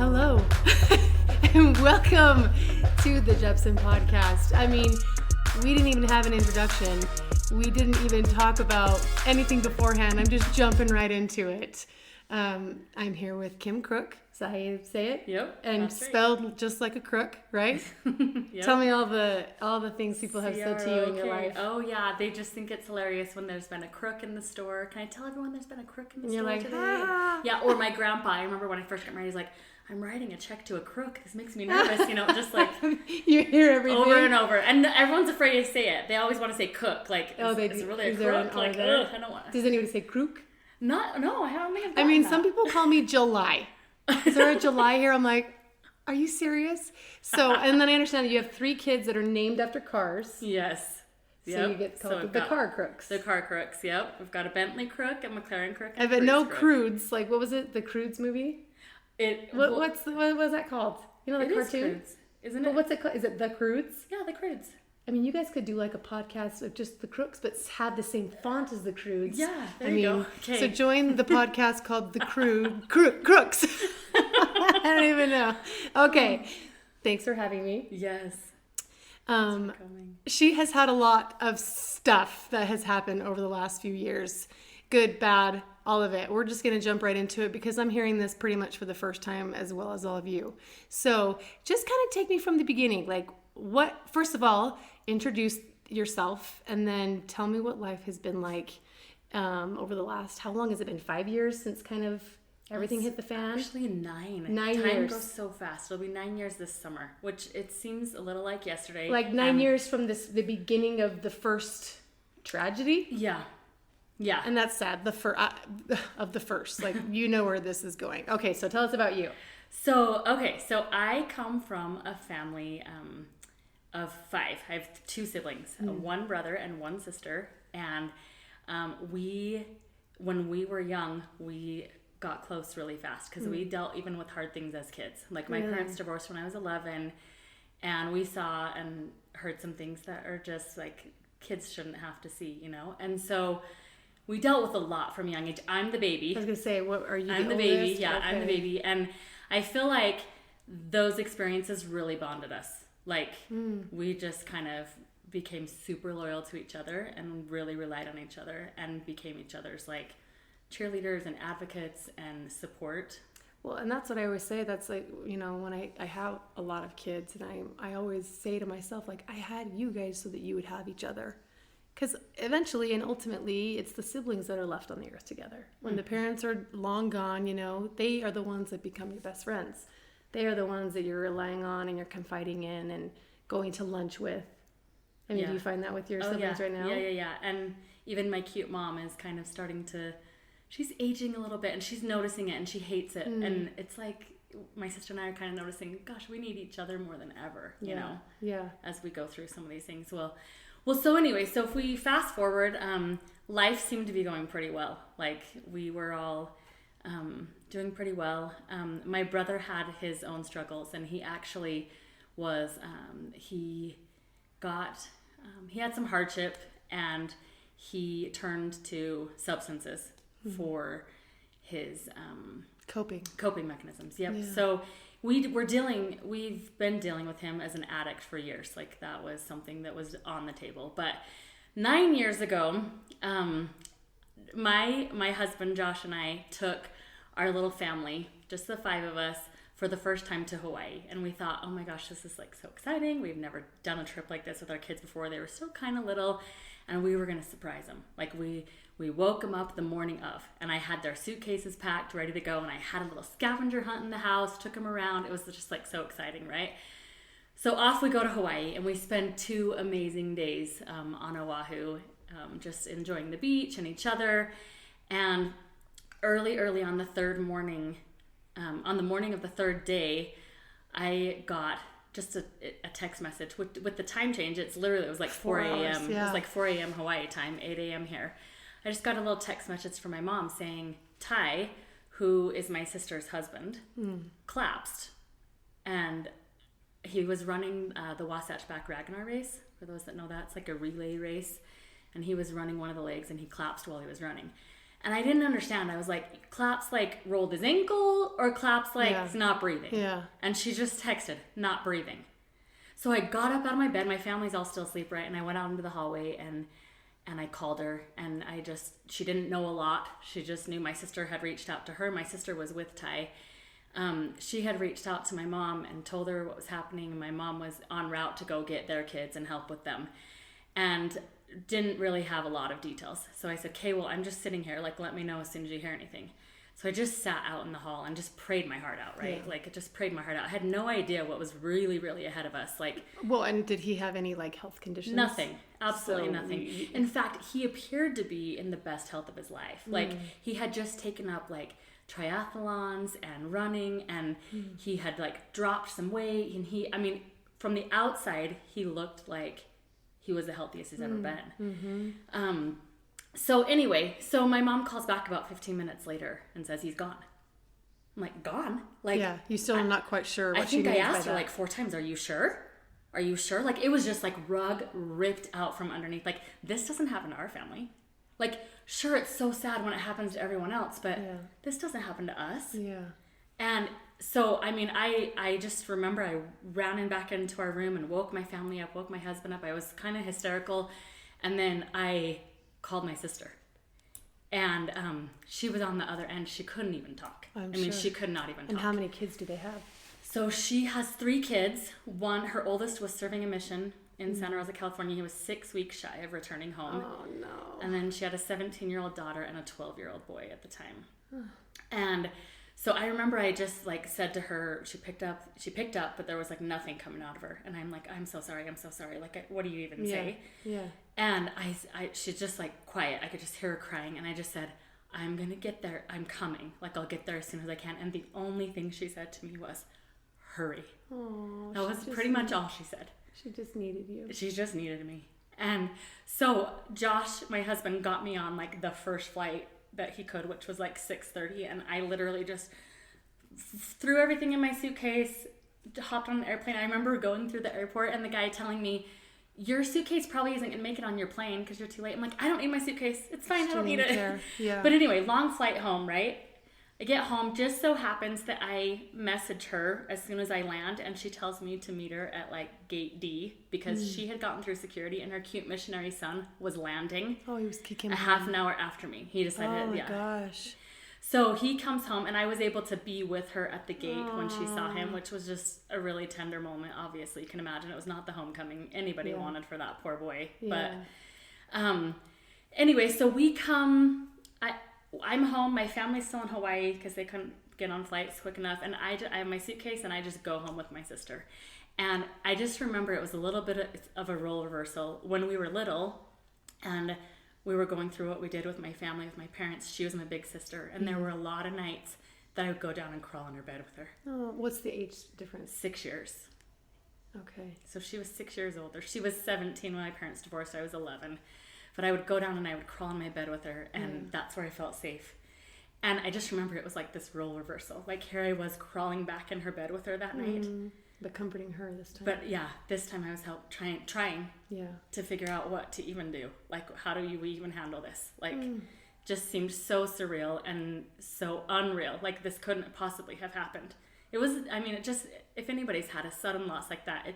Hello, and welcome to the Jeppson podcast. I mean, we didn't even have an introduction. We didn't even talk about anything beforehand. I'm just jumping right into it. I'm here with Kim Crook. Is that how you say it? Yep. And spelled right. Just like a crook, right? Yep. Tell me all the things people have said to you in your life. Oh yeah, they just think it's hilarious when there's been a crook in the store. Can I tell everyone there's been a crook in the store you're like, today? Ah. Yeah, or my grandpa. I remember when I first got married, he's like, I'm writing a check to a crook. This makes me nervous, just like you hear everything over and over, and everyone's afraid to say it. They always want to say cook, like is it really a crook? Like, ugh, I don't want. Does anybody say crook? No, I don't think. I mean, some people call me July. Is there a July here? I'm like, are you serious? So, and then I understand that you have 3 kids that are named after cars. Yes. So you get called the car crooks. The car crooks, yep. We've got a Bentley crook, a McLaren crook, and but no Croods. Like, what was it? The Croods movie? What was that called? You know, the cartoon? Isn't it? But what's it called? Is it The Croods? Yeah, The Croods. I mean, you guys could do like a podcast of just the crooks, but have the same font as the Croods. Yeah, there you go. Okay. So join the podcast called The Crooks. I don't even know. Okay. Thanks for having me. Yes. She has had a lot of stuff that has happened over the last few years. Good, bad, all of it. We're just going to jump right into it because I'm hearing this pretty much for the first time as well as all of you. So just kind of take me from the beginning. Like, first of all, introduce yourself and then tell me what life has been like over the last, how long has it been? 5 years since kind of everything hit the fan? Actually 9. 9 years. Time goes so fast. It'll be 9 years this summer, which it seems a little like yesterday. Like 9 years from the beginning of the first tragedy? Yeah. Yeah. And that's sad, of the first. Like, you know where this is going. Okay, so tell us about you. So I come from a family of 5. I have 2 siblings, 1 brother and 1 sister. And when we were young, we got close really fast because we dealt even with hard things as kids. Like, my parents divorced when I was 11, and we saw and heard some things that are just like kids shouldn't have to see, And so we dealt with a lot from a young age. I'm the baby. I was going to say, what are you? I'm the baby. Yeah, okay. I'm the baby. And I feel like those experiences really bonded us. Like, we just kind of became super loyal to each other and really relied on each other and became each other's like cheerleaders and advocates and support. Well, and that's what I always say. That's like, when I have a lot of kids, and I always say to myself, like, I had you guys so that you would have each other. Because eventually and ultimately, it's the siblings that are left on the earth together. When the parents are long gone, they are the ones that become your best friends. They are the ones that you're relying on and you're confiding in and going to lunch with. I mean, do you find that with your siblings right now? Yeah. And even my cute mom is kind of starting to, she's aging a little bit and she's noticing it and she hates it. And it's like, my sister and I are kind of noticing, gosh, we need each other more than ever, as we go through some of these things. Well, so anyway, so if we fast forward, life seemed to be going pretty well. Like, we were all doing pretty well. My brother had his own struggles, and he actually was, he had some hardship, and he turned to substances for his coping mechanisms. Yep. Yeah. So we've been dealing with him as an addict for years. Like, that was something that was on the table. But 9 years ago, my husband Josh and I took our little family, just the 5 of us, for the first time to Hawaii. And we thought, oh my gosh, this is like so exciting. We've never done a trip like this with our kids before. They were still kind of little, and we were going to surprise them. Like, we woke them up the morning of, and I had their suitcases packed, ready to go, and I had a little scavenger hunt in the house, took them around. It was just like so exciting, right? So off we go to Hawaii, and we spend 2 amazing days on Oahu, just enjoying the beach and each other. And early on the third morning, on the morning of the 3rd day, I got just a text message with the time change. It was like 4 a.m. Yeah. It was like 4 a.m. Hawaii time, 8 a.m. here. I just got a little text message from my mom saying, Ty, who is my sister's husband, collapsed. And he was running the Wasatch Back Ragnar race. For those that know that, it's like a relay race. And he was running one of the legs, and he collapsed while he was running. And I didn't understand. I was like, Claps like rolled his ankle or Claps like Yeah. not breathing? Yeah. And she just texted, not breathing. So I got up out of my bed. My family's all still asleep, right? And I went out into the hallway and I called her, and she didn't know a lot. She just knew my sister had reached out to her. My sister was with Ty. She had reached out to my mom and told her what was happening. And my mom was en route to go get their kids and help with them. And didn't really have a lot of details. So I said, okay, well, I'm just sitting here. Like, let me know as soon as you hear anything. So I just sat out in the hall and just prayed my heart out, right? Yeah. Like, I just prayed my heart out. I had no idea what was really, really ahead of us. Like, Well, and did he have any like health conditions? nothing. Absolutely So nothing. In fact, he appeared to be in the best health of his life. Like, he had just taken up like triathlons and running, and he had like dropped some weight. And from the outside, he looked like he was the healthiest he's ever been. So anyway, so my mom calls back about 15 minutes later and says he's gone. I'm like, gone? Like, yeah, you still not quite sure what I she think I means by asked her that. like 4 times, are you sure? Are you sure? Like, it was just like rug ripped out from underneath. Like, this doesn't happen to our family. Like, sure, it's so sad when it happens to everyone else, but Yeah. this doesn't happen to us. Yeah. And so, I just remember I ran back into our room and woke my family up, woke my husband up. I was kind of hysterical. And then I called my sister. And she was on the other end. She couldn't even talk. I'm sure. sure. She could not even talk. And how many kids do they have? So she has 3 kids. Her oldest was serving a mission in Santa Rosa, California. He was 6 weeks shy of returning home. Oh, no. And then she had a 17-year-old daughter and a 12-year-old boy at the time. And so I remember I just like said to her, she picked up, but there was like nothing coming out of her. And I'm like, I'm so sorry. Like, what do you even say? Yeah. And she's just like quiet. I could just hear her crying. And I just said, I'm going to get there. I'm coming. Like, I'll get there as soon as I can. And the only thing she said to me was, hurry. Oh, That was pretty much all she said. She just needed you. She just needed me. And so Josh, my husband, got me on like the first flight that he could, which was like 6:30. And I literally just threw everything in my suitcase, hopped on an airplane. I remember going through the airport and the guy telling me, your suitcase probably isn't going to make it on your plane because you're too late. I'm like, I don't need my suitcase. It's fine. I don't need it. Care. Yeah. But anyway, long flight home, right? I get home. Just so happens that I message her as soon as I land, and she tells me to meet her at like gate D because she had gotten through security and her cute missionary son was landing Oh, he was kicking a half an hour after me. He decided, Oh my yeah. gosh. So he comes home, and I was able to be with her at the gate when she saw him, which was just a really tender moment. Obviously, you can imagine it was not the homecoming anybody wanted for that poor boy. Yeah. But anyway, so we come. I'm home. My family's still in Hawaii because they couldn't get on flights quick enough, and I have my suitcase, and I just go home with my sister. And I just remember it was a little bit of a role reversal when we were little, and we were going through what we did with my family, with my parents. She was my big sister, and there were a lot of nights that I would go down and crawl in her bed with her. Oh, what's the age difference? 6 years. Okay. So she was 6 years older. She was 17 when my parents divorced. I was 11. But I would go down and I would crawl in my bed with her, and that's where I felt safe. And I just remember it was like this role reversal. Like, here I was crawling back in her bed with her that night. But comforting her this time. But yeah, this time I was trying yeah. to figure out what to even do. Like, how do we even handle this? Like, just seemed so surreal and so unreal. Like, this couldn't possibly have happened. It was, it just, if anybody's had a sudden loss like that,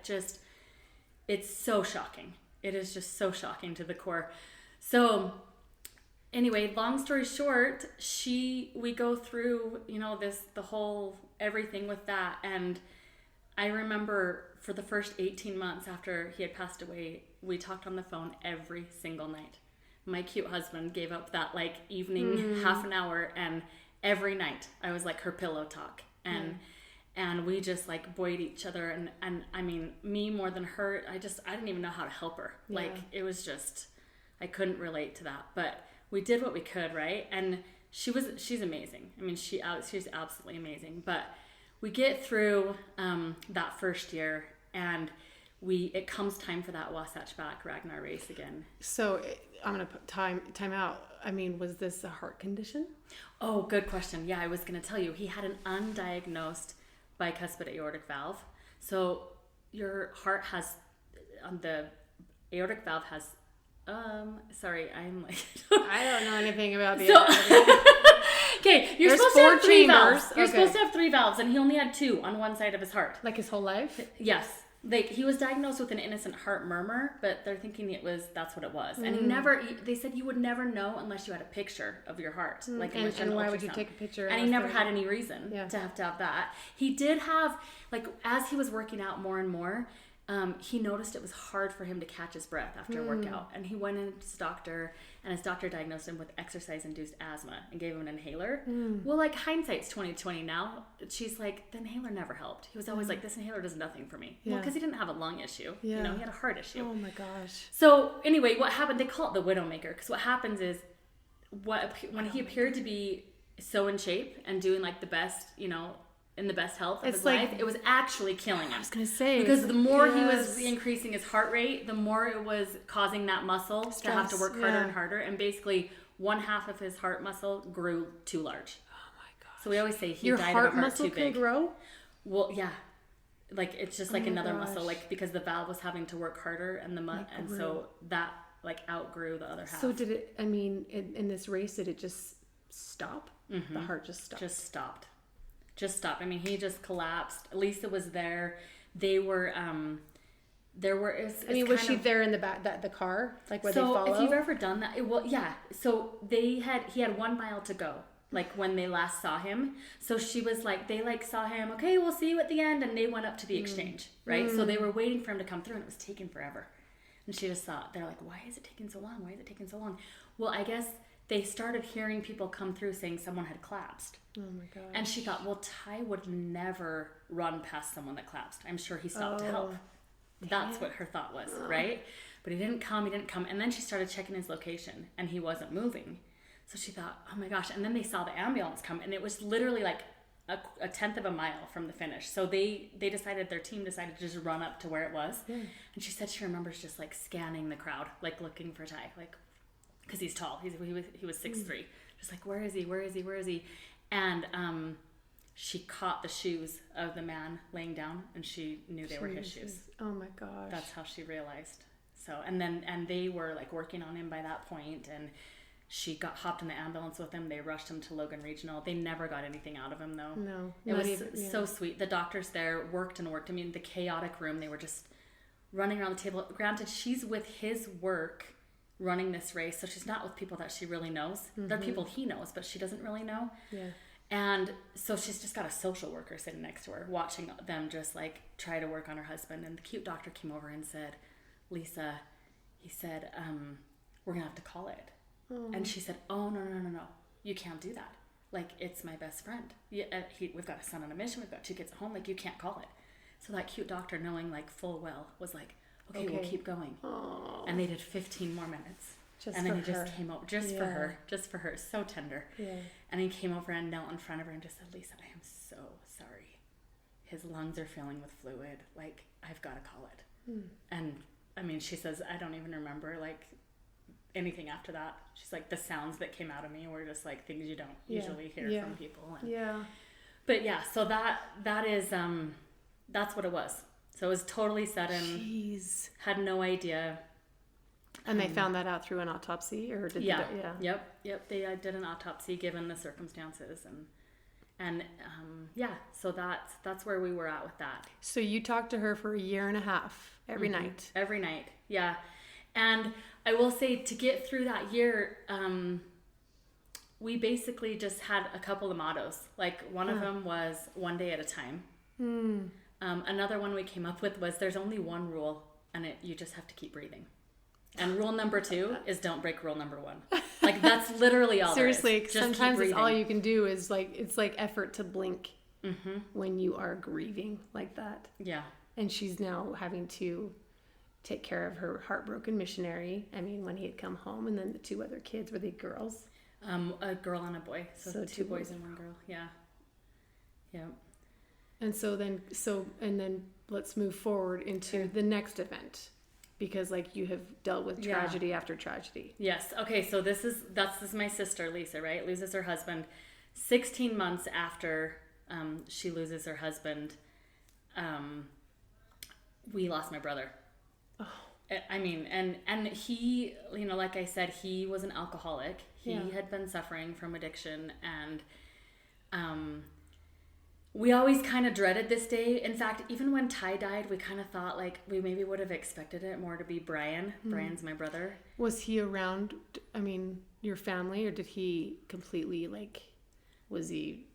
it's so shocking. It is just so shocking to the core. So anyway, long story short, we go through, the whole everything with that. And I remember for the first 18 months after he had passed away, we talked on the phone every single night. My cute husband gave up that like evening half an hour, and every night I was like her pillow talk. And we just like buoyed each other, and me more than her, I didn't even know how to help her. Yeah. Like, it was just, I couldn't relate to that, but we did what we could, right? And she's amazing. She's absolutely amazing. But we get through that first year, and it comes time for that Wasatch Back Ragnar race again. So I'm going to put time out. Was this a heart condition? Oh, good question. Yeah, I was going to tell you. He had an undiagnosed bicuspid aortic valve. So your heart the aortic valve has Sorry, I'm like... I don't know anything about the So, anatomy. okay, you're There's supposed to have 4 3 chambers. valves. You're Okay. supposed to have 3 valves, and he only had 2 on one side of his heart. Like his whole life? Yes. Like, he was diagnosed with an innocent heart murmur, but they're thinking that's what it was. And they said you would never know unless you had a picture of your heart. Like, And why would you take a picture? And he never had any reason Yeah. to have that. He did have, like, as he was working out more and more, he noticed it was hard for him to catch his breath after a workout. And he went in to his doctor, and his doctor diagnosed him with exercise-induced asthma and gave him an inhaler. Well, like, hindsight's 20/20 now. She's like, the inhaler never helped. He was always like, this inhaler does nothing for me. Yeah. Well, because he didn't have a lung issue. Yeah. You know, he had a heart issue. Oh my gosh. So anyway, what happened, they call it the widowmaker, because what happens is when he appeared to be so in shape and doing like the best, you know, in the best health of his life, it was actually killing him. I was going to say. Because the more he was increasing his heart rate, the more it was causing that muscle to have to work harder and harder. And basically, 1/2 of his heart muscle grew too large. Oh my god! So we always say he died of a heart too big. Your heart muscle can grow? Well, yeah. Like, it's just like another muscle, like, because the valve was having to work harder, and and so that like outgrew the other half. So did it? I mean, in this race, did it just stop? Mm-hmm. The heart just stopped. Just stopped. I mean, he just collapsed. Lisa was there. They were. Was she there in the back, the car, like where they follow? So if you've ever done that, yeah. So he had 1 mile to go. Like when they last saw him. So she was like, they like saw him, okay, we'll see you at the end. And they went up to the exchange, right? So they were waiting for him to come through, and it was taking forever. And she just thought, they're like, why is it taking so long? Why is it taking so long? Well, I guess they started hearing people come through saying someone had collapsed. Oh my gosh. And she thought, well, Ty would never run past someone that collapsed. I'm sure he stopped to help. That's what her thought was, right? But he didn't come. And then she started checking his location, and he wasn't moving. So she thought, oh my gosh. And then they saw the ambulance come, and it was literally like a 1/10 of a mile from the finish. So their team decided to just run up to where it was. Yeah. And she said she remembers just like scanning the crowd, like looking for Ty, like, because he's tall. He was 6'3". Just like, where is he? And she caught the shoes of the man laying down, and she knew they were his shoes. Oh my gosh. That's how she realized. So, and they were like working on him by that point, and she hopped in the ambulance with him. They rushed him to Logan Regional. They never got anything out of him, though. No. It was so sweet. The doctors there worked. I mean, the chaotic room, they were just running around the table. Granted, she's with his work running this race, so she's not with people that she really knows. Mm-hmm. They're people he knows, but she doesn't really know. Yeah. And so she's just got a social worker sitting next to her, watching them just like try to work on her husband. And the cute doctor came over and said, Lisa, he said, we're going to have to call it. Oh. And she said, oh, no. You can't do that. Like, it's my best friend. We've got a son on a mission. We've got 2 kids at home. Like, you can't call it. So that cute doctor, knowing like full well, was like, okay, we'll keep going. Oh. And they did 15 more minutes. And then he just came over, just for her. So tender. Yeah. And he came over and knelt in front of her and just said, Lisa, I am so sorry. His lungs are filling with fluid. Like, I've got to call it. And I mean, she says, I don't even remember like anything after that. She's like, the sounds that came out of me were just like things you don't usually hear from people. And, but yeah, so that is, that's what it was. So it was totally sudden. Jeez. Had no idea. And they found that out through an autopsy, or did Yep. They did an autopsy given the circumstances, and so that's where we were at with that. So you talked to her for 1.5 years every night. Every night, yeah. And I will say, to get through that year, we basically just had a couple of mottos. Like, one of them was one day at a time. Another one we came up with was, there's only one rule, and you just have to keep breathing. And rule number 2 is don't break rule number 1. Like, that's literally all. Seriously, sometimes it's all you can do is like, it's like effort to blink when you are grieving like that. Yeah. And she's now having to take care of her heartbroken missionary. I mean, when he had come home, and then the 2 other kids, were they girls? A girl and a boy. So 2 boys and 1 girl. Yeah. Yeah. And then let's move forward into the next event. Because like you have dealt with tragedy after tragedy. Yes. Okay. So this is my sister Lisa, right? Loses her husband. 16 months after she loses her husband, we lost my brother. Oh. I mean, and he, you know, like I said, he was an alcoholic. He had been suffering from addiction, and we always kind of dreaded this day. In fact, even when Ty died, we kind of thought like we maybe would have expected it more to be Brian. Brian's my brother. Was he around, I mean, your family, or did he completely, like, was he,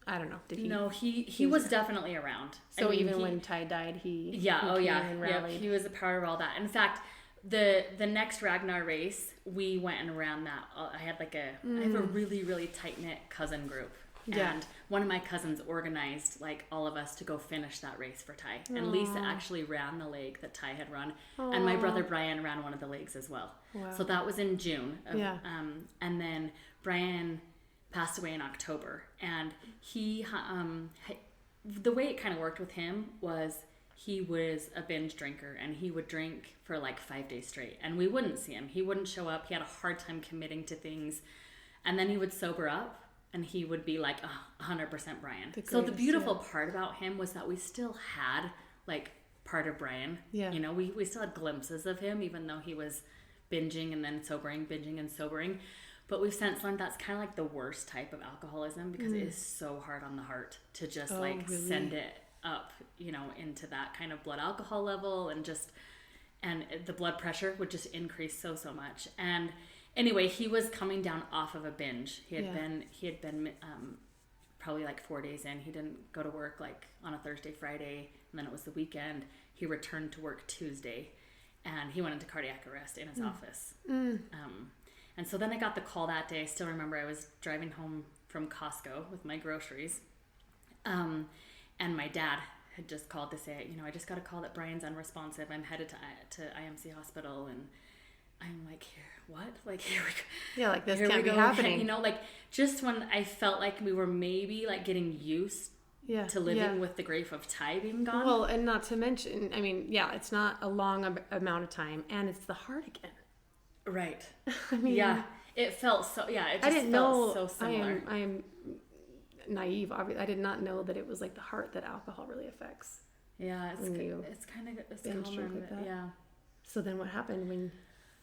I don't know, did he? No, he was definitely around. So I mean, even when Ty died, he came and rallied. He was a part of all that. In fact, the next Ragnar race, we went and ran that. I had like I have a really, really tight-knit cousin group. And one of my cousins organized like all of us to go finish that race for Ty. And Lisa actually ran the leg that Ty had run. Aww. And my brother Brian ran one of the legs as well. Wow. So that was in June. And then Brian passed away in October. And he, the way it kind of worked with him was he was a binge drinker, and he would drink for like 5 days straight. And we wouldn't see him. He wouldn't show up. He had a hard time committing to things. And then he would sober up. And he would be like 100% Brian. So the beautiful part about him was that we still had like part of Brian. Yeah. You know, we still had glimpses of him, even though he was binging and then sobering, binging and sobering. But we've since learned that's kind of like the worst type of alcoholism, because it is so hard on the heart to just send it up, you know, into that kind of blood alcohol level, and the blood pressure would just increase so much. And anyway, he was coming down off of a binge. He had been probably like 4 days in. He didn't go to work like on a Thursday, Friday, and then it was the weekend. He returned to work Tuesday, and he went into cardiac arrest in his office. And so then I got the call that day. I still remember I was driving home from Costco with my groceries, and my dad had just called to say, you know, I just got a call that Brian's unresponsive. I'm headed to IMC hospital, and I'm like, what? Like, here we go. Yeah, like this can't be happening. You know, like just when I felt like we were maybe like getting used to living with the grief of Ty being gone. Well, and not to mention, I mean, it's not a long amount of time, and it's the heart again. Right. I mean, it felt so. Yeah, it just felt so similar. I am naive. Obviously, I did not know that it was like the heart that alcohol really affects. Yeah, it's kind of common. Like that. Yeah. So then, what happened when?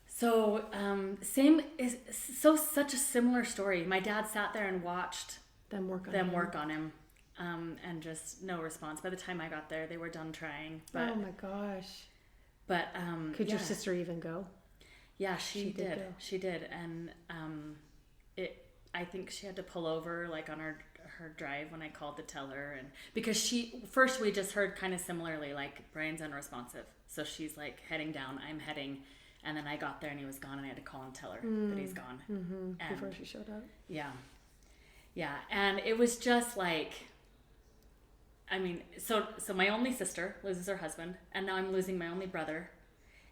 So, such a similar story. My dad sat there and watched them work on him, and just no response. By the time I got there, they were done trying. But, oh my gosh. But, could your sister even go? Yeah, she did. She did. And, I think she had to pull over like on her drive when I called to tell her. And because first we just heard kind of similarly, like Brian's unresponsive. So she's like heading down, I'm heading. And then I got there and he was gone, and I had to call and tell her that he's gone. Mm-hmm. Before she showed up. Yeah. Yeah. And it was just like, I mean, so my only sister loses her husband, and now I'm losing my only brother,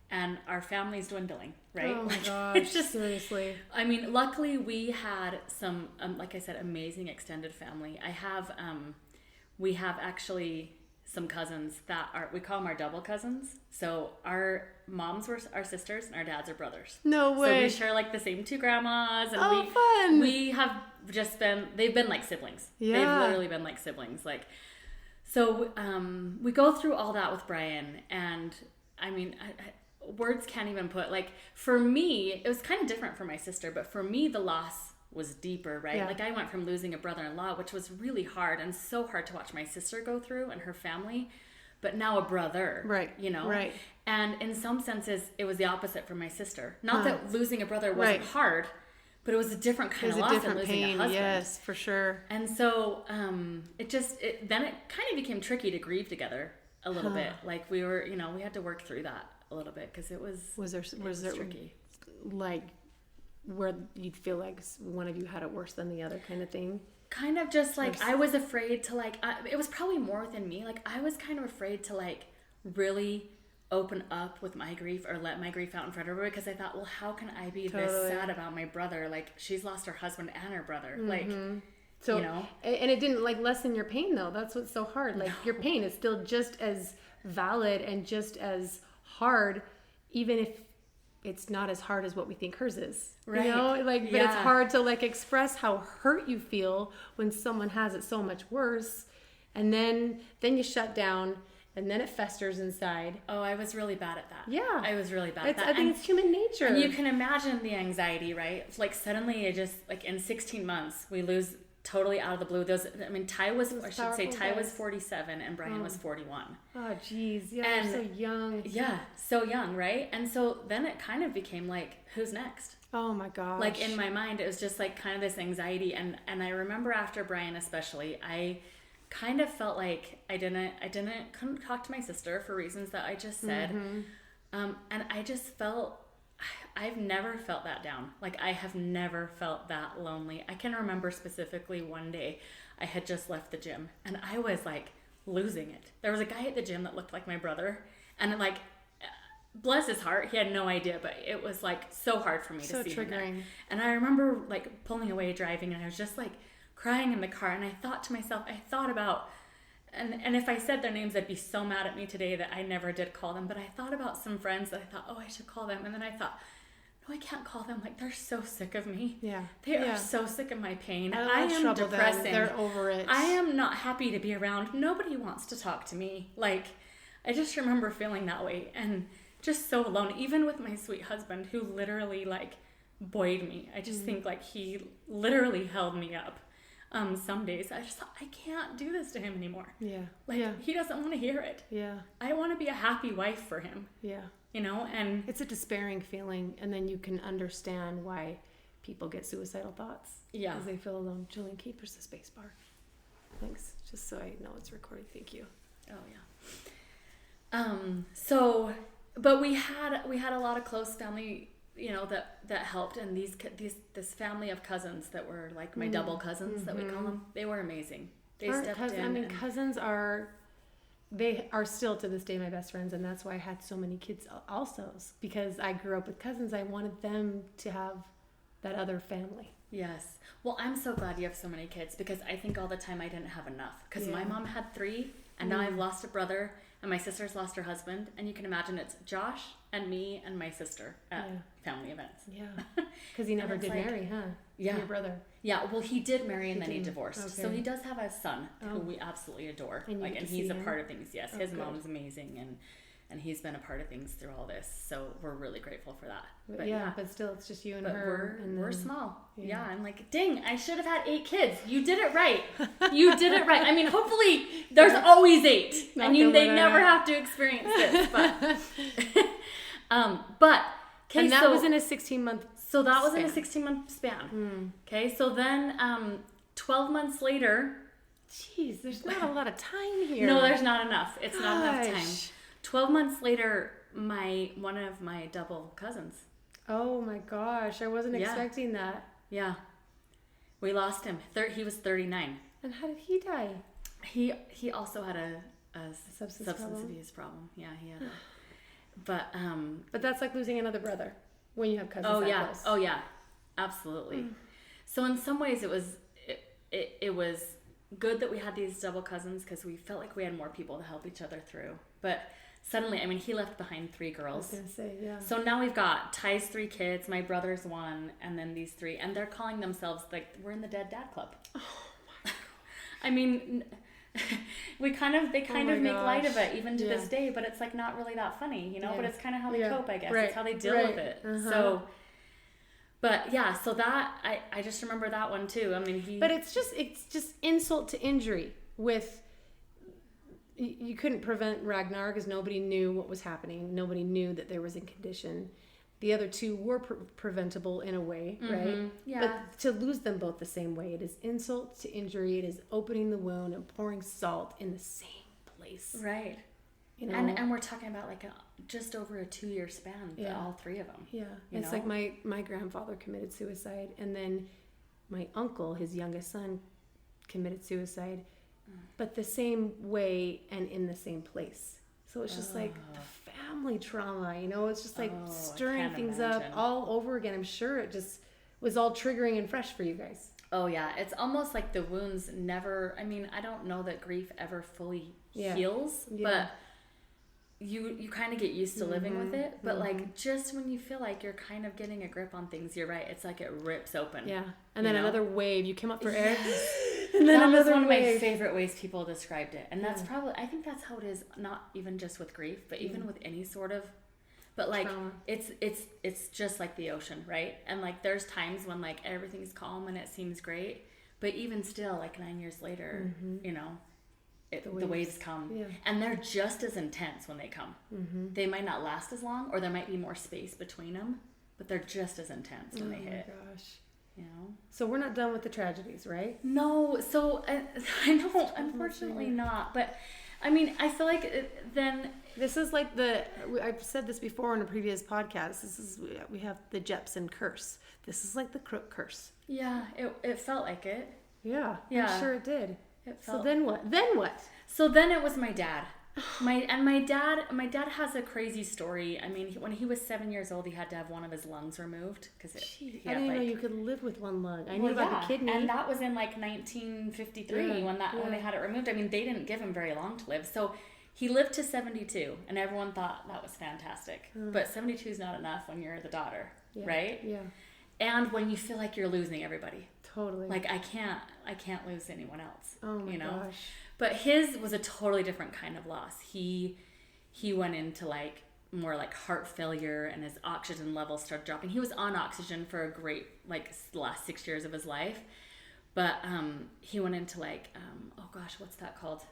and our family's dwindling, right? Oh my gosh, it's just, seriously. I mean, luckily we had some, like I said, amazing extended family. We have actually some cousins that we call them our double cousins. So our moms were our sisters and our dads are brothers. No way. So we share like the same two grandmas, and fun. We have just they've been like siblings. Yeah. They've literally been like siblings. Like, so we go through all that with Brian, and I mean, words can't even put, like, for me, it was kind of different for my sister, but for me, the loss was deeper, right? Like, I went from losing a brother-in-law, which was really hard and so hard to watch my sister go through and her family, but now a brother, right? You know, right? And in some senses, it was the opposite for my sister. Not that losing a brother wasn't hard, but it was a different kind of loss than losing a husband. Yes, for sure. And so then it kind of became tricky to grieve together a little bit. Like we had to work through that a little bit, because it was there tricky, like where you'd feel like one of you had it worse than the other kind of thing. Kind of just like I was afraid to it was probably more within me. Like I was kind of afraid to like really open up with my grief or let my grief out in front of her, because I thought, well, how can I be this sad about my brother? Like she's lost her husband and her brother. Mm-hmm. Like, so, you know, and it didn't like lessen your pain though. That's what's so hard. Like your pain is still just as valid and just as hard, even if it's not as hard as what we think hers is. Right. You know, like, but it's hard to like express how hurt you feel when someone has it so much worse. And then you shut down, and then it festers inside. Oh, I was really bad at that. Yeah. I was really bad at that. I think it's human nature. And you can imagine the anxiety, right? Like suddenly it just, like in 16 months, we lose totally out of the blue. Ty was 47 and Brian was 41. Oh, geez. Yeah, and so young. Yeah, so young, right? And so then it kind of became like, who's next? Oh my gosh. Like in my mind, it was just like kind of this anxiety. And I remember after Brian especially, I kind of felt like I couldn't talk to my sister for reasons that I just said. And I just felt, I've never felt that down. Like I have never felt that lonely. I can remember specifically one day I had just left the gym and I was like losing it. There was a guy at the gym that looked like my brother, and like, bless his heart, he had no idea, but it was like so hard for me to see him there. And I remember like pulling away driving, and I was just like crying in the car, and I thought to myself, and if I said their names, they'd be so mad at me today that I never did call them, but I thought about some friends that I thought, oh, I should call them, and then I thought, no, I can't call them, like they're so sick of me. Yeah. They are so sick of my pain. I am depressing. They're over it. I am not happy to be around. Nobody wants to talk to me. Like, I just remember feeling that way, and just so alone, even with my sweet husband who literally like buoyed me. I just think like he literally held me up. Some days I just thought, I can't do this to him anymore. Yeah. Like he doesn't want to hear it. Yeah. I want to be a happy wife for him. Yeah. You know, and it's a despairing feeling, and then you can understand why people get suicidal thoughts. Yeah. Because they feel alone. Jillian, keep us the space bar. Thanks. Just so I know it's recording. Thank you. Oh yeah. But we had a lot of close family, you know, that helped, and this family of cousins that were like my double cousins that we call them. They were amazing. They stepped in. I mean, cousins are still to this day my best friends, and that's why I had so many kids also, because I grew up with cousins. I wanted them to have that other family. Yes. Well, I'm so glad you have so many kids, because I think all the time I didn't have enough, because my mom had 3, and now I've lost a brother. And my sister's lost her husband, and you can imagine it's Josh and me and my sister at family events. Yeah, because he never did marry, huh? Yeah. Your brother. Yeah, well, he did marry, and then he divorced. Okay. So he does have a son who we absolutely adore. And he's a part of things. Yes, his mom's amazing, and he's been a part of things through all this. So we're really grateful for that. But still, it's just you and her. We're small. Yeah, I'm like, dang, I should have had 8 kids. You did it right. You did it right. I mean, hopefully there's always 8, and they never have to experience this. But okay, and that was in a 16-month. So that was in a 16-month span. Okay, so then 12 months later. Jeez, there's not a lot of time here. No, there's not enough. It's not enough time. 12 months later, one of my double cousins. Oh my gosh, I wasn't expecting that. Yeah. We lost him. He was 39. And how did he die? He also had a substance abuse problem. Yeah, he had But that's like losing another brother when you have cousins that close. Oh yeah. Absolutely. So in some ways it was good that we had these double cousins, because we felt like we had more people to help each other through. But suddenly, I mean, he left behind 3 girls. I was gonna say, yeah. So now we've got Ty's 3 kids, my brother's 1, and then these 3, and they're calling themselves like we're in the Dead Dad Club. Oh my God. I mean, they kind of make light of it even to this day, but it's like not really that funny, you know. But it's kind of how they cope, I guess. It's how they deal with it. So. But yeah, so that I just remember that one too. I mean, But it's just insult to injury. With you couldn't prevent Ragnar because nobody knew what was happening. Nobody knew that there was a condition. The other 2 were preventable in a way, right? Yeah. But to lose them both the same way, it is insult to injury. It is opening the wound and pouring salt in the same place. Right. You know? And we're talking about like just over a 2-year span for all 3 of them. Yeah. It's like my grandfather committed suicide, and then my uncle, his youngest son, committed suicide, but the same way and in the same place. So it's just like the family trauma, you know, it's just like stirring things up all over again. I'm sure it just was all triggering and fresh for you guys. Oh yeah. It's almost like the wounds never, I mean, I don't know that grief ever fully heals, but you kind of get used to living with it. But like just when you feel like you're kind of getting a grip on things, you're right. It's like it rips open. Yeah. And then another wave, you come up for air. And then that was another one of my wave. favorite ways people described it. And that's probably, I think that's how it is, not even just with grief, but even with any sort of, but like, trauma. it's just like the ocean, right? And like, there's times when like everything's calm and it seems great, but even still, like 9 years later, you know, the waves come. Yeah. And they're just as intense when they come. They might not last as long, or there might be more space between them, but they're just as intense when they hit. Oh my gosh. You know? So we're not done with the tragedies, right? No, so I know, unfortunately not. But I mean, I feel like then This is like I've said this before in a previous podcast. We have the Jeppson curse. This is like the crook curse. yeah, it felt like it. Yeah, Yeah. I'm sure it did. It So felt. then what? Then what? So then it was my dad. My dad has a crazy story. I mean, when he was 7 years old, he had to have one of his lungs removed because he I had didn't like. know you could live with one lung. I knew Well, about yeah, the kidney. and that was in like 1953 Yeah, when they had it removed. I mean, they didn't give him very long to live, so he lived to 72, and everyone thought that was fantastic. But 72 is not enough when you're the daughter, Yeah, right? Yeah, And when you feel like you're losing everybody, totally. like I can't lose anyone else. Oh my you know? gosh. But his was a totally different kind of loss. He went into like more like heart failure, and his oxygen levels started dropping. He was on oxygen for a great like the last 6 years of his life, but he went into like oh gosh, what's that called?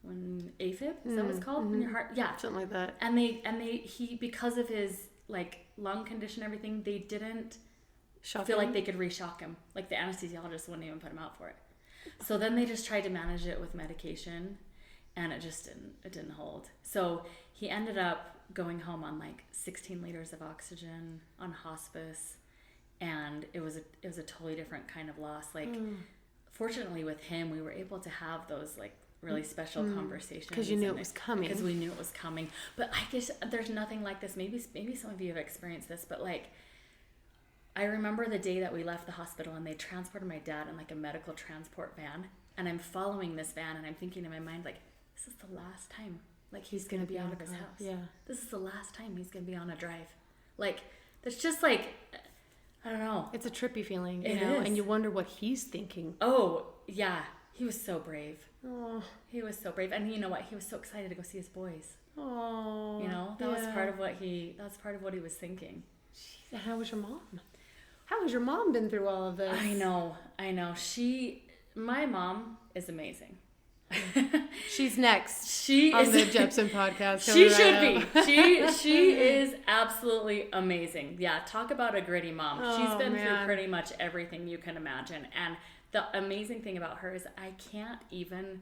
When AFib, is that what it's called? When your heart, yeah, Something like that. and he because of his like lung condition, and everything, they didn't feel like they could reshock him. Like the anesthesiologist wouldn't even put him out for it. So then they just tried to manage it with medication, and it just didn't hold. So he ended up going home on like 16 liters of oxygen on hospice, and it was a totally different kind of loss. Like fortunately with him, we were able to have those like really special conversations because you knew it was coming. Because we knew it was coming. But I guess there's nothing like this. Maybe some of you have experienced this, but like I remember the day that we left the hospital and they transported my dad in like a medical transport van, and I'm following this van and I'm thinking in my mind like, this is the last time like he's gonna be out of his house. Yeah. This is the last time he's gonna be on a drive. Like there's just like, I don't know. It's a trippy feeling, you It know, is. and you wonder what he's thinking. Oh yeah, he was so brave. Oh, He was so brave, and you know what? He was so excited to go see his boys. oh. You know, that was yeah. part of what he was thinking. And how was your mom? How has your mom been through all of this? I know. My mom is amazing. She's next She on is the Jeppson podcast. She coming should right be. up. She is absolutely amazing. Yeah, talk about a gritty mom. She's Oh, been through man. pretty much everything you can imagine. And the amazing thing about her is I can't even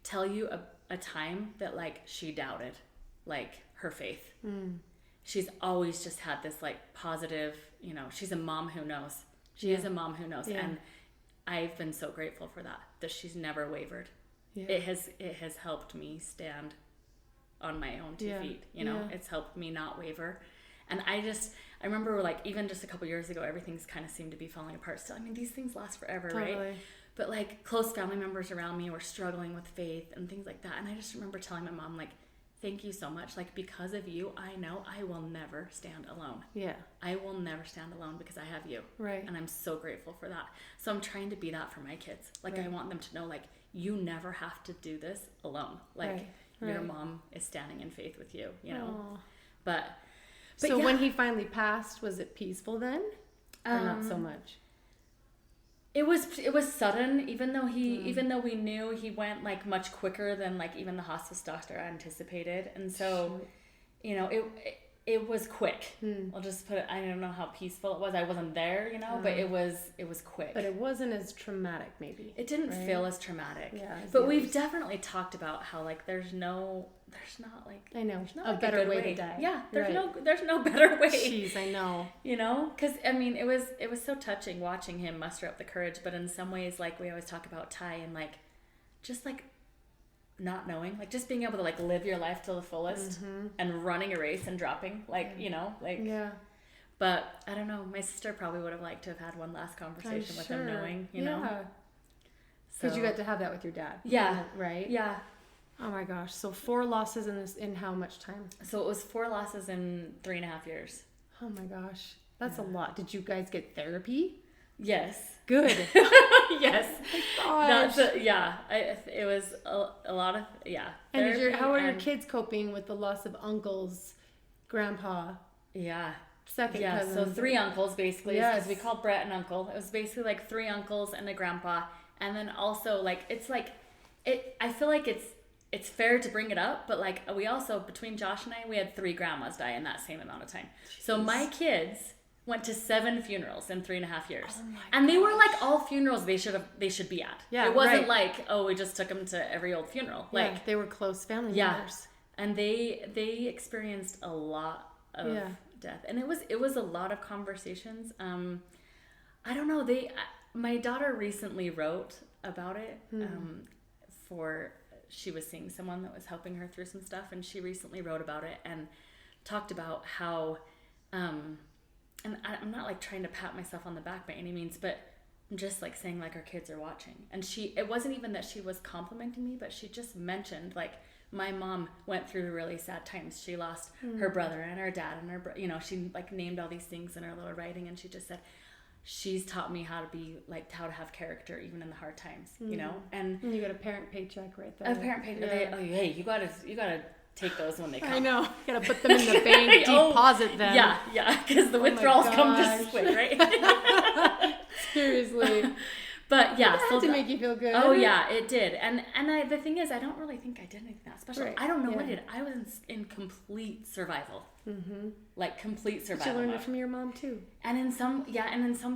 tell you a time that like she doubted like her faith. She's always just had this like positive, you know, she's a mom who knows. She is a mom who knows. Yeah. And I've been so grateful for that she's never wavered. Yeah. It has helped me stand on my own 2 Yeah. feet, you know. Yeah. It's helped me not waver. And I remember like even just a couple years ago, everything's kind of seemed to be falling apart still. I mean, these things last forever, Totally. right? But like close family members around me were struggling with faith and things like that. And I just remember telling my mom like, thank you so much. Like because of you, I know I will never stand alone. Yeah. I will never stand alone because I have you. Right. And I'm so grateful for that. So I'm trying to be that for my kids. Like Right. I want them to know like you never have to do this alone. Like Right. your Right. mom is standing in faith with you, you know. Aw. But So yeah. when he finally passed, was it peaceful then? Or not so much? It was sudden, even though we knew he went like much quicker than like even the hospice doctor anticipated. And so, you know, it was quick. I'll just put it, I don't know how peaceful it was. I wasn't there, you know, but it was quick. But it wasn't as traumatic, maybe. It didn't right? feel as traumatic. Yeah, as but the we've others. definitely talked about how like there's not like I know. there's not A like better good way to die. Yeah, there's Right. no better way. Jeez, I know. You know, because I mean, it was so touching watching him muster up the courage. But in some ways, like we always talk about Ty and like just like not knowing, like just being able to like live your life to the fullest and running a race and dropping, like you know, like. Yeah. But I don't know. My sister probably would have liked to have had one last conversation with him, knowing, you know. Because you got to have that with your dad. Yeah. Right? Yeah. Oh my gosh. So 4 losses in how much time? So it was 4 losses in 3.5 years. Oh my gosh. That's a lot. Did you guys get therapy? Yes. Good. Yes. Gosh. It was a lot of, yeah. And how are your kids coping with the loss of uncles, grandpa, yeah, second yeah, cousins? so 3 uncles basically, Yes. because we called Brett an uncle. It was basically like 3 uncles and a grandpa, and then also like it's like I feel like it's fair to bring it up, but like we also, between Josh and I, we had 3 grandmas die in that same amount of time. Jeez. So my kids went to 7 funerals in 3.5 years. Oh my and they were like all funerals they should be at. Yeah, it wasn't right. like, oh, we just took them to every old funeral. Yeah, Like they were close family yeah, members. and they experienced a lot of death, and it was a lot of conversations. I don't know. My daughter recently wrote about it. She was seeing someone that was helping her through some stuff, and she recently wrote about it and talked about how. And I'm not like trying to pat myself on the back by any means, but I'm just like saying like our kids are watching. And it wasn't even that she was complimenting me, but she just mentioned like my mom went through really sad times. She lost her brother and her dad and her, she like named all these things in her little writing, and she just said, she's taught me how to have character even in the hard times, and you got a parent paycheck right there. A parent paycheck. Yeah. Hey, you gotta take those when they come. I know. You gotta put them in the bank, deposit them. Yeah, because the withdrawals come just as quick, right? Seriously. But yeah, that had to make you feel good. Oh yeah, it did. And the thing is, I don't really think I did anything that special. Right. I don't know what I did. I was in complete survival. Mm-hmm. Like complete survival. But you learned it from your mom too. And in some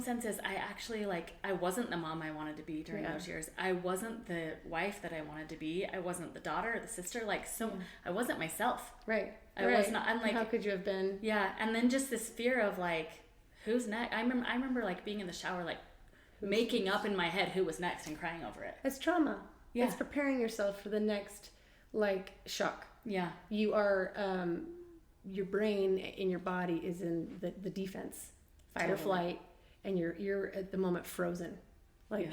senses, I actually I wasn't the mom I wanted to be during those years. I wasn't the wife that I wanted to be. I wasn't the daughter or the sister. I wasn't myself. Right. I was not. I'm like, how could you have been? Yeah. And then just this fear of like, who's next? I remember like being in the shower, like making up in my head who was next and crying over it. It's trauma. Yeah. It's preparing yourself for the next shock. Yeah. You are your brain in your body is in the defense, fight or flight, and you're at the moment frozen. Like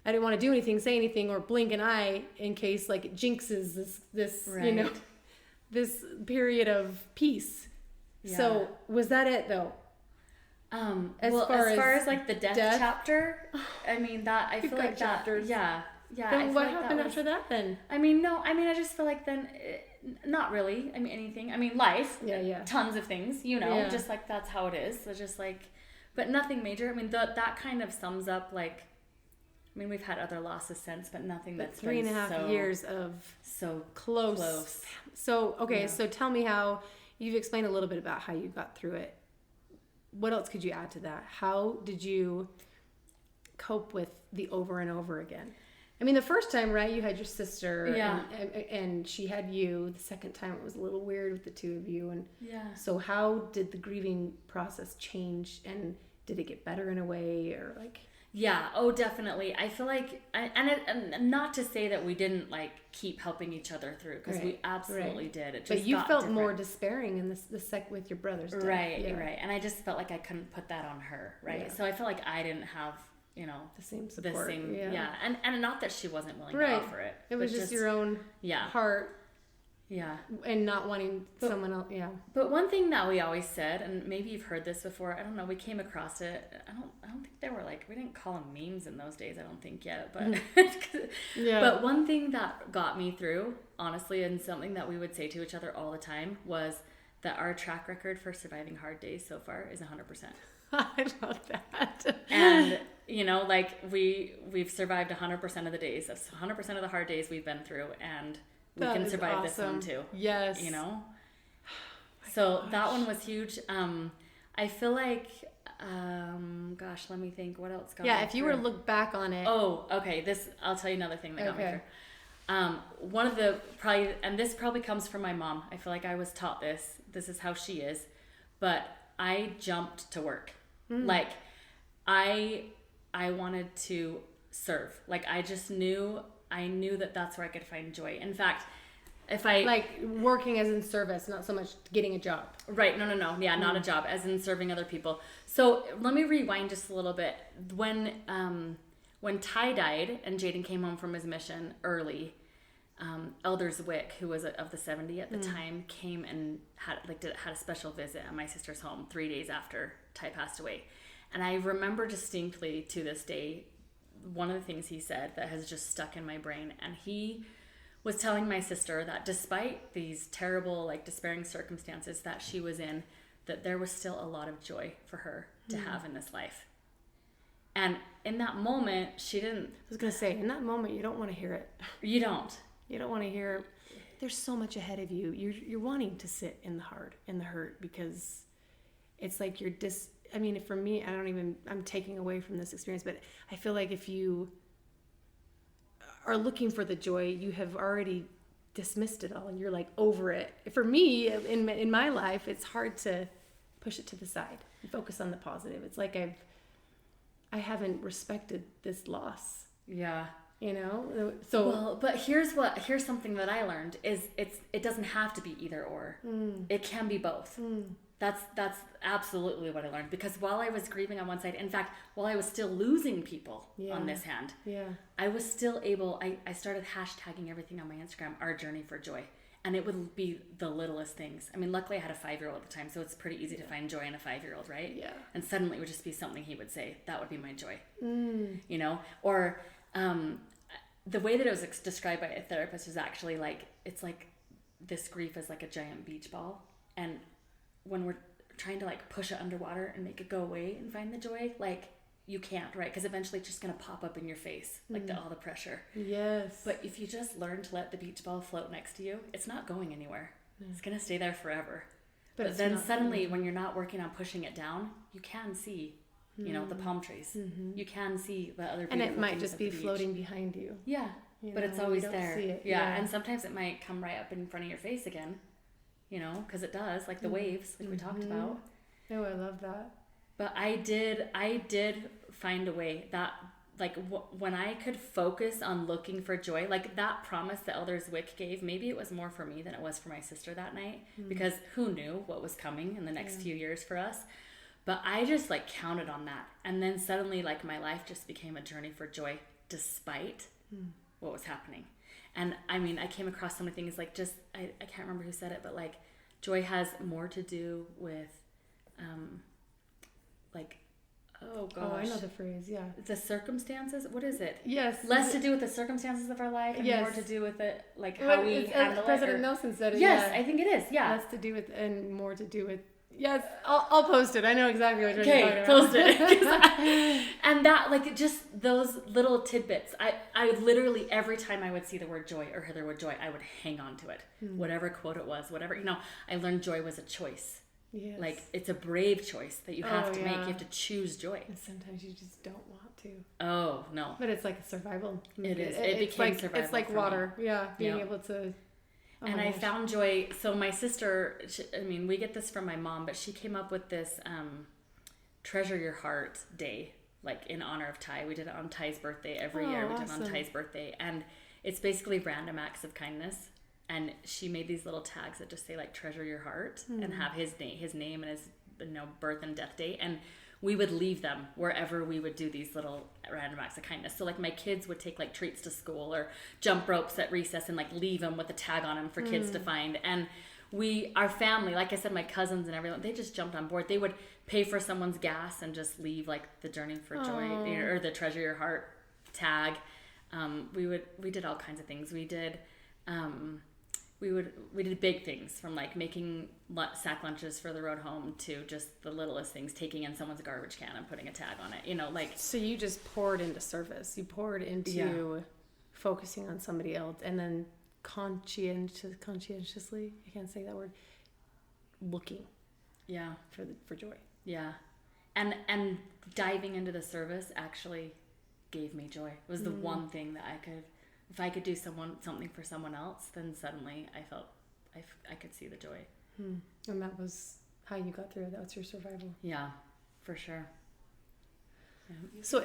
I didn't want to do anything, say anything, or blink an eye in case like it jinxes this right. This period of peace. Yeah. So was that it though? As far as like the death chapter, I mean that I feel like chapters. Yeah. Then what happened after that then? I just feel like then, not really. I mean anything. I mean life. Yeah. Tons of things, just like that's how it is. It's just like, but nothing major. I mean that kind of sums up like. I mean we've had other losses since, but nothing that's 3.5 years of so close. So okay, so tell me how you've explained a little bit about how you got through it. What else could you add to that? How did you cope with the over and over again? I mean, the first time, right, you had your sister and she had you. The second time it was a little weird with the two of you. And so how did the grieving process change, and did it get better in a way, or like... Yeah, oh, definitely. I feel like, and not to say that we didn't like keep helping each other through, because we absolutely did. It just but you got felt different. More despairing in the sec with your brother's death. Right. And I just felt like I couldn't put that on her, right? Yeah. So I felt like I didn't have, the same support. And not that she wasn't willing to offer it. It was just your own heart. Yeah. And not wanting someone else. Yeah. But one thing that we always said, and maybe you've heard this before, I don't know, we came across it. I don't think they were like, we didn't call them memes in those days, I don't think yet. But but one thing that got me through, honestly, and something that we would say to each other all the time, was that our track record for surviving hard days so far is 100%. I love that. And we've survived 100% of the days. That's 100% of the hard days we've been through, and we can survive this one too. Yes. So that one was huge. I feel like, gosh, let me think. What else got me if you were to look back on it. Oh, okay. I'll tell you another thing that got me through. One of the and this probably comes from my mom. I feel like I was taught this. This is how she is. But I jumped to work. Like, I wanted to serve. Like, I knew that that's where I could find joy. In fact, if I... Like working as in service, not so much getting a job. Right. No. Yeah, not a job, as in serving other people. So let me rewind just a little bit. When Ty died and Jaden came home from his mission early, Elder Zwick, who was of the 70 at the time, came and had a special visit at my sister's home 3 days after Ty passed away. And I remember distinctly to this day one of the things he said that has just stuck in my brain. And he was telling my sister that despite these terrible, like despairing circumstances that she was in, that there was still a lot of joy for her to have in this life. And in that moment, she didn't... I was going to say, in that moment, you don't want to hear it. You don't. You don't want to hear, there's so much ahead of you. You're wanting to sit in the hurt, because it's like I mean, for me, I'm taking away from this experience, but I feel like if you are looking for the joy, you have already dismissed it all and you're like over it. For me, in my life, it's hard to push it to the side and focus on the positive. It's like I haven't respected this loss. Yeah. You know? So well, but here's something that I learned is it doesn't have to be either or. It can be both. That's absolutely what I learned, because while I was grieving on one side, in fact, while I was still losing people on this hand, I was still able, I started hashtagging everything on my Instagram, our journey for joy. And it would be the littlest things. I mean, luckily I had a 5-year-old at the time, so it's pretty easy to find joy in a 5-year-old, right? Yeah. And suddenly it would just be something he would say, that would be my joy. You know? Or the way that it was described by a therapist was actually like, it's like this grief is like a giant beach ball. And when we're trying to like push it underwater and make it go away and find the joy, like you can't, right? Because eventually it's just going to pop up in your face, like all the pressure. Yes. But if you just learn to let the beach ball float next to you, it's not going anywhere. It's going to stay there forever. But then suddenly when you're not working on pushing it down, you can see, you know, the palm trees. You can see the other beautiful things. And it might just be floating behind you. Yeah. But it's always there. See it. Yeah. And sometimes it might come right up in front of your face again, you know, because it does, like the waves, like we talked about. Oh, I love that. But I did find a way that, like, when I could focus on looking for joy, like that promise that Elder Zwick gave, maybe it was more for me than it was for my sister that night, because who knew what was coming in the next few years for us. But I just like counted on that. And then suddenly like my life just became a journey for joy despite what was happening. And I mean, I came across so many things like just, I can't remember who said it, but like joy has more to do with, like, oh gosh. Oh, I know the phrase, yeah. The circumstances, what is it? Yes. Less to do with the circumstances of our life and more to do with it, like how we handle it. President Nelson said it. Yes, I think it is, yeah. Less to do with and more to do with, yes, I'll post it. I know exactly what you're talking about. Okay, post it. And that, like, just those little tidbits, I literally, every time I would see the word joy or hear the word joy, I would hang on to it. Whatever quote it was, whatever, you know, I learned joy was a choice. Yes. Like, it's a brave choice that you have to make. You have to choose joy. And sometimes you just don't want to. Oh, no. But it's like a survival. It is. It became like, survival. It's like water. Me. Yeah. Being able to. Oh, and I found joy. So my sister, we get this from my mom, but she came up with this Treasure Your Heart Day, like in honor of Ty. We did it on Ty's birthday every year. We did it on Ty's birthday. And it's basically random acts of kindness. And she made these little tags that just say like treasure your heart and have his name and his birth and death date, and we would leave them wherever we would do these little random acts of kindness. So like my kids would take like treats to school or jump ropes at recess and like leave them with a tag on them for kids to find. And our family, like I said, my cousins and everyone, they just jumped on board. They would pay for someone's gas and just leave like the journey for joy or the treasure your heart tag. We did all kinds of things. We did big things, from like making sack lunches for the road home to just the littlest things, taking in someone's garbage can and putting a tag on it, you know, like. So you just poured into service. You poured into focusing on somebody else, and then conscientiously, I can't say that word, looking. Yeah. For joy. Yeah. And diving into the service actually gave me joy. It was the one thing that if I could do something for someone else, then suddenly I felt I could see the joy. And that was how you got through it. That was your survival. Yeah, for sure. Yeah. So,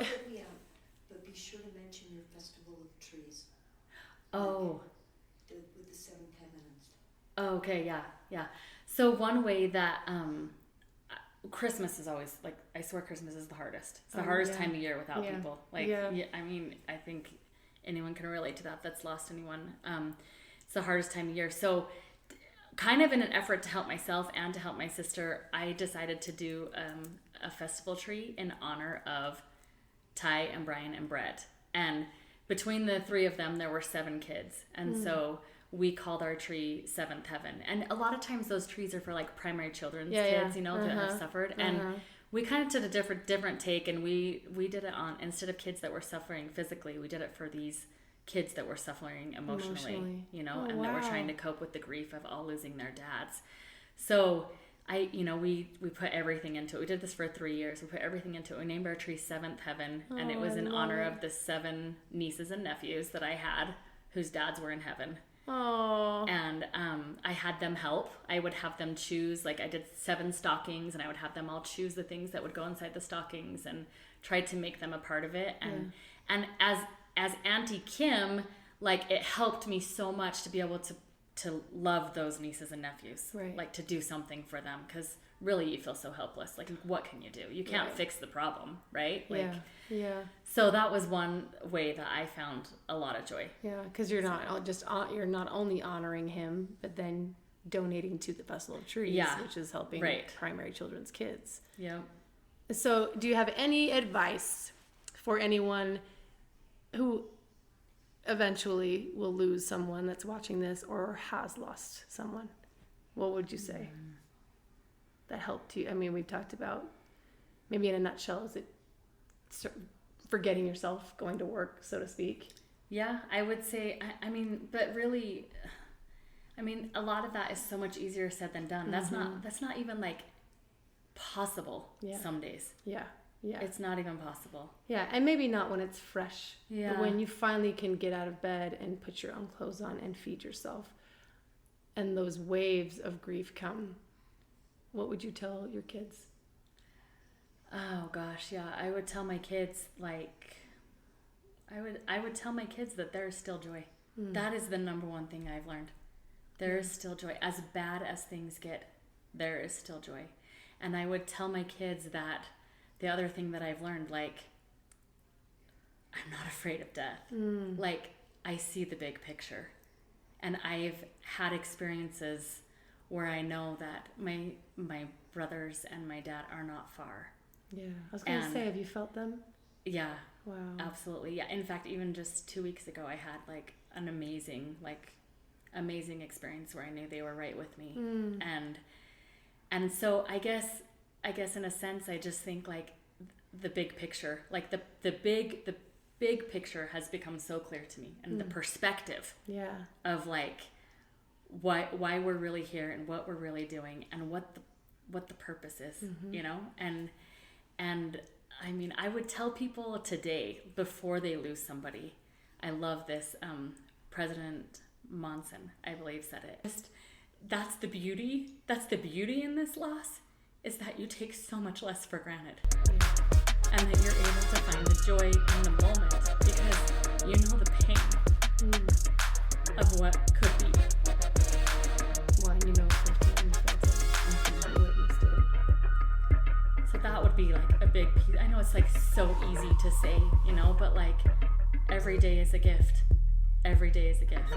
but be sure to mention your festival of trees. Oh. With the 7 covenants. Oh, okay, yeah. So one way that Christmas is always, like, I swear Christmas is the hardest. It's the hardest time of year without people. Like, I mean, I think anyone can relate to that that's lost anyone. It's the hardest time of year. So kind of in an effort to help myself and to help my sister, I decided to do a festival tree in honor of Ty and Brian and Brett. And between the three of them, there were 7 kids. And so we called our tree Seventh Heaven. And a lot of times those trees are for like primary children's kids, you know, that have suffered. And we kind of did a different take, and we did it on, instead of kids that were suffering physically, we did it for these kids that were suffering emotionally. You know, and that were trying to cope with the grief of all losing their dads. So we put everything into it. We did this for 3 years. We put everything into it. We named our tree Seventh Heaven, and it was in honor of the 7 nieces and nephews that I had whose dads were in heaven. Oh. And I had them help. I would have them choose, like I did 7 stockings, and I would have them all choose the things that would go inside the stockings and tried to make them a part of it. And as Auntie Kim, like it helped me so much to be able to love those nieces and nephews, like to do something for them, because really you feel so helpless. Like, what can you do? You can't fix the problem, right? Like, so that was one way that I found a lot of joy. Yeah, because you're not only honoring him, but then donating to the Festival of Trees, which is helping primary children's kids. Yeah. So, do you have any advice for anyone who eventually will lose someone that's watching this or has lost someone? What would you say that helped you? I mean, we've talked about, maybe in a nutshell, is it forgetting yourself, going to work, so to speak? Yeah, I would say, I mean, but really, I mean, a lot of that is so much easier said than done. That's not even like possible some days. Yeah. It's not even possible. Yeah, and maybe not when it's fresh. Yeah. But when you finally can get out of bed and put your own clothes on and feed yourself, and those waves of grief come, what would you tell your kids? Oh gosh, yeah. I would tell my kids, like, I would tell my kids that there is still joy. That is the number one thing I've learned. There is still joy. As bad as things get, there is still joy. And I would tell my kids that the other thing that I've learned, like, I'm not afraid of death. Like, I see the big picture. And I've had experiences where I know that my brothers and my dad are not far. Yeah. I was going to say, have you felt them? Yeah. Wow. Absolutely. Yeah. In fact, even just 2 weeks ago, I had like an amazing experience where I knew they were right with me. And so I guess in a sense, I just think like the big picture, like the big picture has become so clear to me, and the perspective of like why we're really here and what we're really doing and what the purpose is, you know? And I mean, I would tell people today, before they lose somebody, I love this, President Monson, I believe, said it. That's the beauty in this loss, is that you take so much less for granted. And that you're able to find the joy in the moment, because you know the pain of what could be. Well, you know firsthand, you felt it. You witnessed it. So that would be like a big piece. I know it's like so easy to say, you know, but like every day is a gift. Every day is a gift.